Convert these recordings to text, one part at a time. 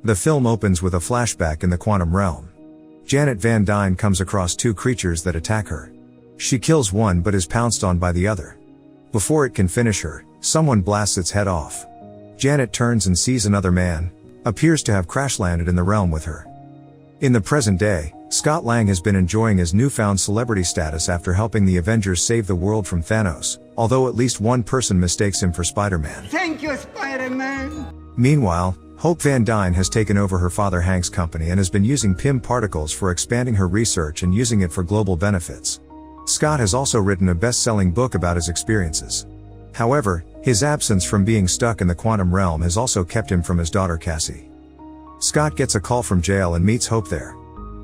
The film opens with a flashback in the quantum realm. Janet Van Dyne comes across two creatures that attack her. She kills one but is pounced on by the other. Before it can finish her, someone blasts its head off. Janet turns and sees another man, appears to have crash-landed in the realm with her. In the present day, Scott Lang has been enjoying his newfound celebrity status after helping the Avengers save the world from Thanos, although at least one person mistakes him for Spider-Man. Thank you, Spider-Man! Meanwhile, Hope Van Dyne has taken over her father Hank's company and has been using PIM particles for expanding her research and using it for global benefits. Scott has also written a best-selling book about his experiences. However, his absence from being stuck in the quantum realm has also kept him from his daughter Cassie. Scott gets a call from jail and meets Hope there.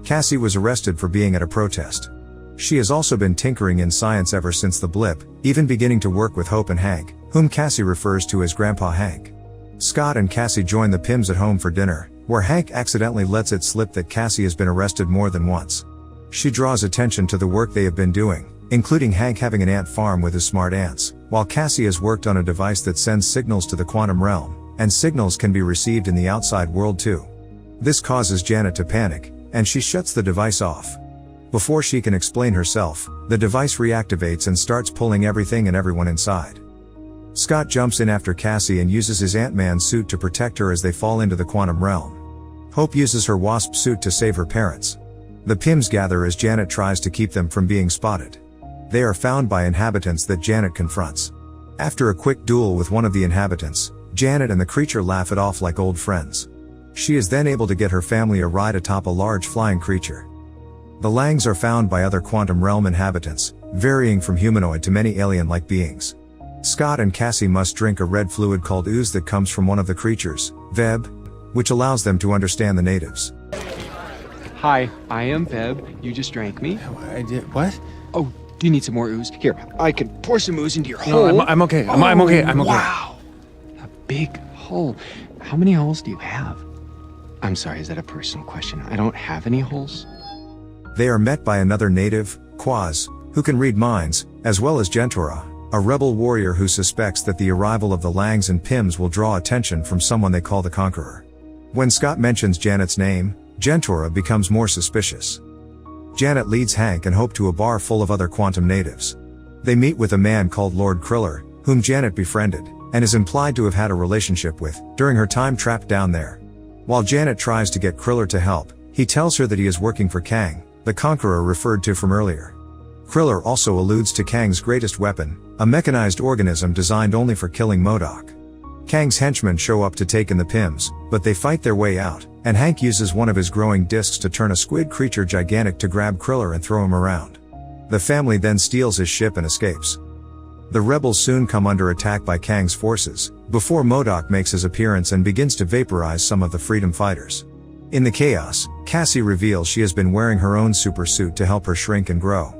Cassie was arrested for being at a protest. She has also been tinkering in science ever since the blip, even beginning to work with Hope and Hank, whom Cassie refers to as Grandpa Hank. Scott and Cassie join the Pims at home for dinner, where Hank accidentally lets it slip that Cassie has been arrested more than once. She draws attention to the work they have been doing, including Hank having an ant farm with his smart ants, while Cassie has worked on a device that sends signals to the quantum realm, and signals can be received in the outside world too. This causes Janet to panic, and she shuts the device off. Before she can explain herself, the device reactivates and starts pulling everything and everyone inside. Scott jumps in after Cassie and uses his Ant-Man suit to protect her as they fall into the quantum realm. Hope uses her Wasp suit to save her parents. The Pims gather as Janet tries to keep them from being spotted. They are found by inhabitants that Janet confronts. After a quick duel with one of the inhabitants, Janet and the creature laugh it off like old friends. She is then able to get her family a ride atop a large flying creature. The Langs are found by other quantum realm inhabitants, varying from humanoid to many alien-like beings. Scott and Cassie must drink a red fluid called ooze that comes from one of the creatures, Veb, which allows them to understand the natives. Hi, I am Veb. You just drank me. I did what? Oh, do you need some more ooze? Here, I can pour some ooze into your No, hole. I'm okay. I'm okay. Wow, a big hole. How many holes do you have? I'm sorry, is that a personal question? I don't have any holes. They are met by another native, Quaz, who can read minds, as well as Gentora, a rebel warrior who suspects that the arrival of the Langs and Pims will draw attention from someone they call the Conqueror. When Scott mentions Janet's name, Gentora becomes more suspicious. Janet leads Hank and Hope to a bar full of other quantum natives. They meet with a man called Lord Kriller, whom Janet befriended, and is implied to have had a relationship with, during her time trapped down there. While Janet tries to get Kriller to help, he tells her that he is working for Kang, the Conqueror referred to from earlier. Kriller also alludes to Kang's greatest weapon, a mechanized organism designed only for killing MODOK. Kang's henchmen show up to take in the Pims, but they fight their way out, and Hank uses one of his growing discs to turn a squid creature gigantic to grab Kriller and throw him around. The family then steals his ship and escapes. The rebels soon come under attack by Kang's forces, before MODOK makes his appearance and begins to vaporize some of the freedom fighters. In the chaos, Cassie reveals she has been wearing her own super suit to help her shrink and grow.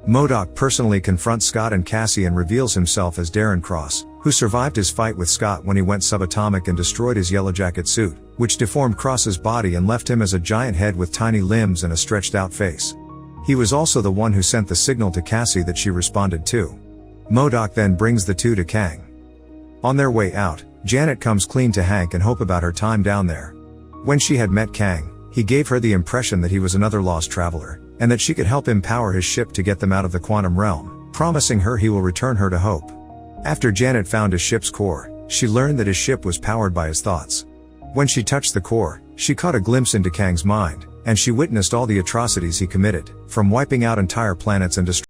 MODOK personally confronts Scott and Cassie and reveals himself as Darren Cross, who survived his fight with Scott when he went subatomic and destroyed his Yellow Jacket suit, which deformed Cross's body and left him as a giant head with tiny limbs and a stretched out face. He was also the one who sent the signal to Cassie that she responded to. MODOK then brings the two to Kang. On their way out, Janet comes clean to Hank and Hope about her time down there. When she had met Kang, he gave her the impression that he was another lost traveler, and that she could help him power his ship to get them out of the quantum realm, promising her he will return her to Hope. After Janet found his ship's core, she learned that his ship was powered by his thoughts. When she touched the core, she caught a glimpse into Kang's mind, and she witnessed all the atrocities he committed, from wiping out entire planets and destroying